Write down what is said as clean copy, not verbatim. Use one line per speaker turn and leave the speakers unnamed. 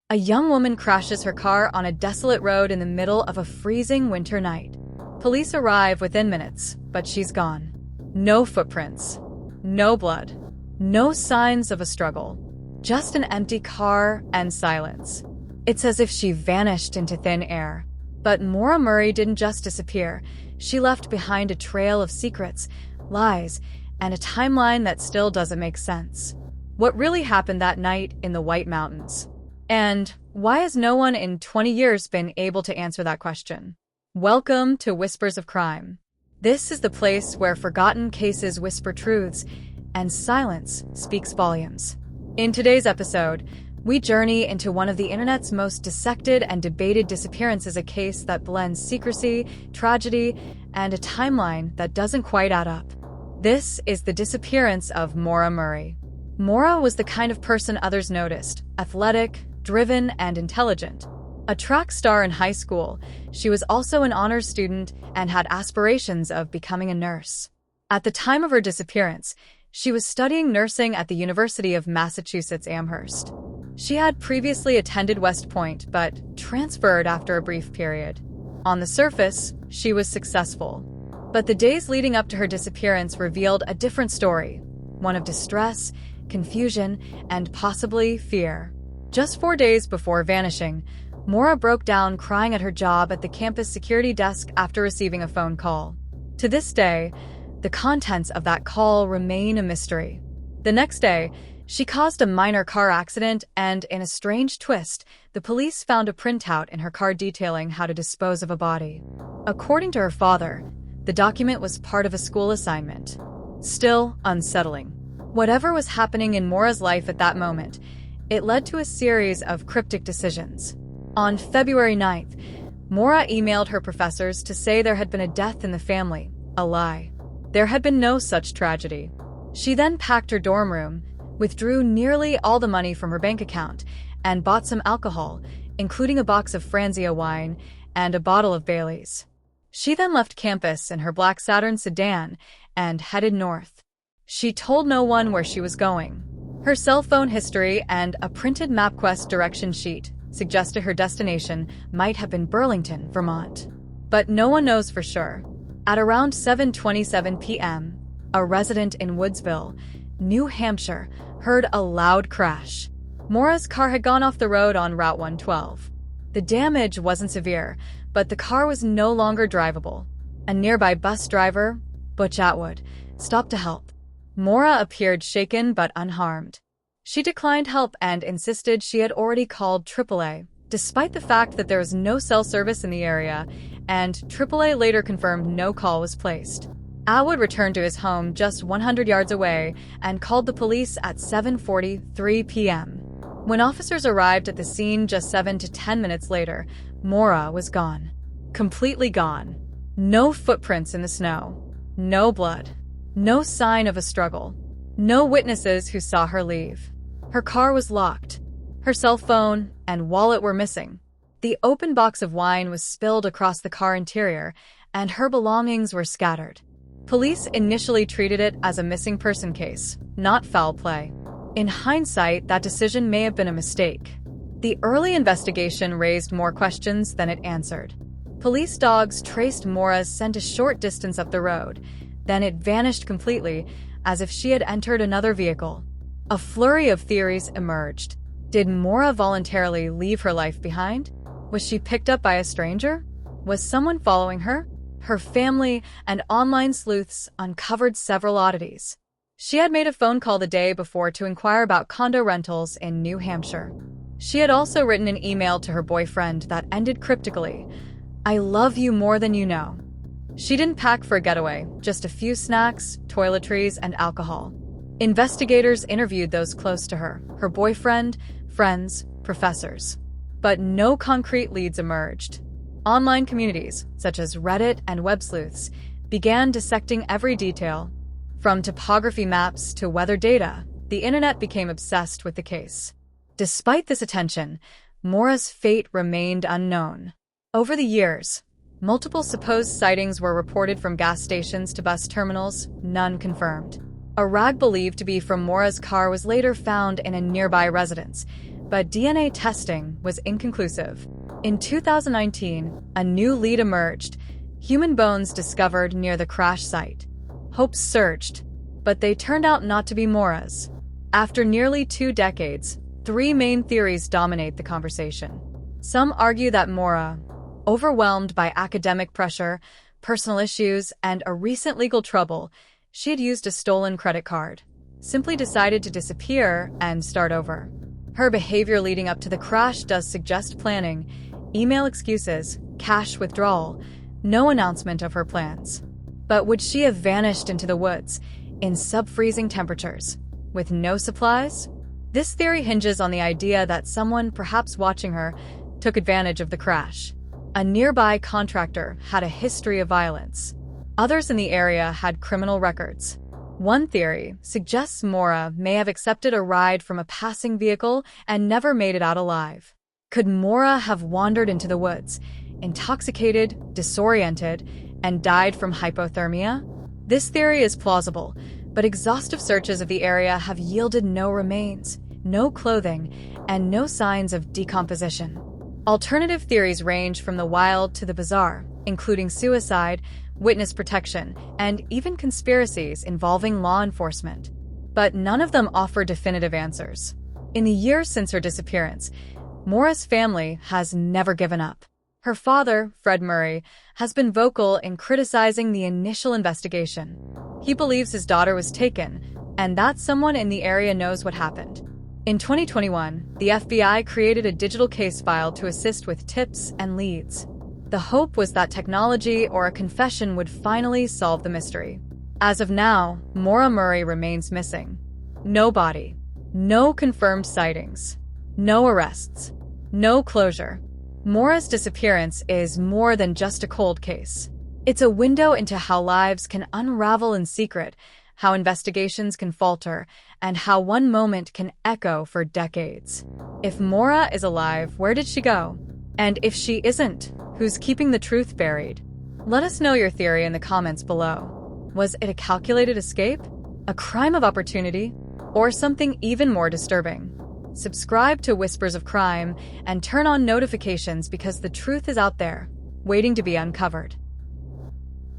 A young woman crashes her car on a desolate road in the middle of a freezing winter night. Police arrive within minutes, but she's gone. No footprints, no blood, no signs of a struggle, just an empty car and silence. It's as if she vanished into thin air. But Maura Murray didn't just disappear. She left behind a trail of secrets, lies, and a timeline that still doesn't make sense. What really happened that night in the White Mountains? And why has no one in 20 years been able to answer that question? Welcome to Whispers of Crime. This is the place where forgotten cases whisper truths and silence speaks volumes. In today's episode, we journey into one of the internet's most dissected and debated disappearances, a case that blends secrecy, tragedy, and a timeline that doesn't quite add up. This is the disappearance of Maura Murray. Maura was the kind of person others noticed, athletic, driven, and intelligent. A track star in high school, she was also an honors student and had aspirations of becoming a nurse. At the time of her disappearance, she was studying nursing at the University of Massachusetts Amherst. She had previously attended West Point, but transferred after a brief period. On the surface, she was successful. But the days leading up to her disappearance revealed a different story, one of distress, confusion, and possibly fear. Just 4 days before vanishing, Maura broke down crying at her job at the campus security desk after receiving a phone call. To this day, the contents of that call remain a mystery. The next day, she caused a minor car accident, and in a strange twist, the police found a printout in her car detailing how to dispose of a body. According to her father, the document was part of a school assignment. Still unsettling. Whatever was happening in Maura's life at that moment, it led to a series of cryptic decisions. On February 9th, Maura emailed her professors to say there had been a death in the family, a lie. There had been no such tragedy. She then packed her dorm room, withdrew nearly all the money from her bank account, and bought some alcohol, including a box of Franzia wine and a bottle of Bailey's. She then left campus in her black Saturn sedan and headed north. She told no one where she was going. Her cell phone history and a printed MapQuest direction sheet suggested her destination might have been Burlington, Vermont. But no one knows for sure. At around 7:27 p.m., a resident in Woodsville, New Hampshire, heard a loud crash. Maura's car had gone off the road on Route 112. The damage wasn't severe, but the car was no longer drivable. A nearby bus driver, Butch Atwood, stopped to help. Maura appeared shaken but unharmed. She declined help and insisted she had already called AAA, despite the fact that there was no cell service in the area, and AAA later confirmed no call was placed. Atwood returned to his home just 100 yards away and called the police at 7:43 p.m. When officers arrived at the scene just 7 to 10 minutes later, Maura was gone. Completely gone. No footprints in the snow. No blood. No sign of a struggle. No witnesses who saw her leave. Her car was locked. Her cell phone and wallet were missing. The open box of wine was spilled across the car interior, and her belongings were scattered. Police initially treated it as a missing person case, not foul play. In hindsight, that decision may have been a mistake. The early investigation raised more questions than it answered. Police dogs traced Maura's scent a short distance up the road. Then it vanished completely, as if she had entered another vehicle. A flurry of theories emerged. Did Maura voluntarily leave her life behind? Was she picked up by a stranger? Was someone following her? Her family and online sleuths uncovered several oddities. She had made a phone call the day before to inquire about condo rentals in New Hampshire. She had also written an email to her boyfriend that ended cryptically, "I love you more than you know." She didn't pack for a getaway, just a few snacks, toiletries, and alcohol. Investigators interviewed those close to her, her boyfriend, friends, professors. But no concrete leads emerged. Online communities, such as Reddit and web sleuths, began dissecting every detail. From topography maps to weather data, the internet became obsessed with the case. Despite this attention, Maura's fate remained unknown. Over the years, multiple supposed sightings were reported from gas stations to bus terminals, none confirmed. A rag believed to be from Maura's car was later found in a nearby residence, but DNA testing was inconclusive. In 2019, a new lead emerged: human bones discovered near the crash site. Hopes surged, but they turned out not to be Maura's. After nearly 2 decades, 3 main theories dominate the conversation. Some argue that Maura, overwhelmed by academic pressure, personal issues, and a recent legal trouble, she had used a stolen credit card, simply decided to disappear and start over. Her behavior leading up to the crash does suggest planning: email excuses, cash withdrawal, no announcement of her plans. But would she have vanished into the woods, in sub-freezing temperatures, with no supplies? This theory hinges on the idea that someone, perhaps watching her, took advantage of the crash. A nearby contractor had a history of violence. Others in the area had criminal records. One theory suggests Maura may have accepted a ride from a passing vehicle and never made it out alive. Could Maura have wandered into the woods, intoxicated, disoriented, and died from hypothermia? This theory is plausible, but exhaustive searches of the area have yielded no remains, no clothing, and no signs of decomposition. Alternative theories range from the wild to the bizarre, including suicide, witness protection, and even conspiracies involving law enforcement. But none of them offer definitive answers. In the years since her disappearance, Maura's family has never given up. Her father, Fred Murray, has been vocal in criticizing the initial investigation. He believes his daughter was taken, and that someone in the area knows what happened. In 2021, the FBI created a digital case file to assist with tips and leads. The hope was that technology or a confession would finally solve the mystery. As of now, Maura Murray remains missing. No body, no confirmed sightings, no arrests, no closure. Maura's disappearance is more than just a cold case. It's a window into how lives can unravel in secret, how investigations can falter, and how one moment can echo for decades. If Maura is alive, where did she go? And if she isn't, who's keeping the truth buried? Let us know your theory in the comments below. Was it a calculated escape? A crime of opportunity? Or something even more disturbing? Subscribe to Whispers of Crime and turn on notifications because the truth is out there, waiting to be uncovered.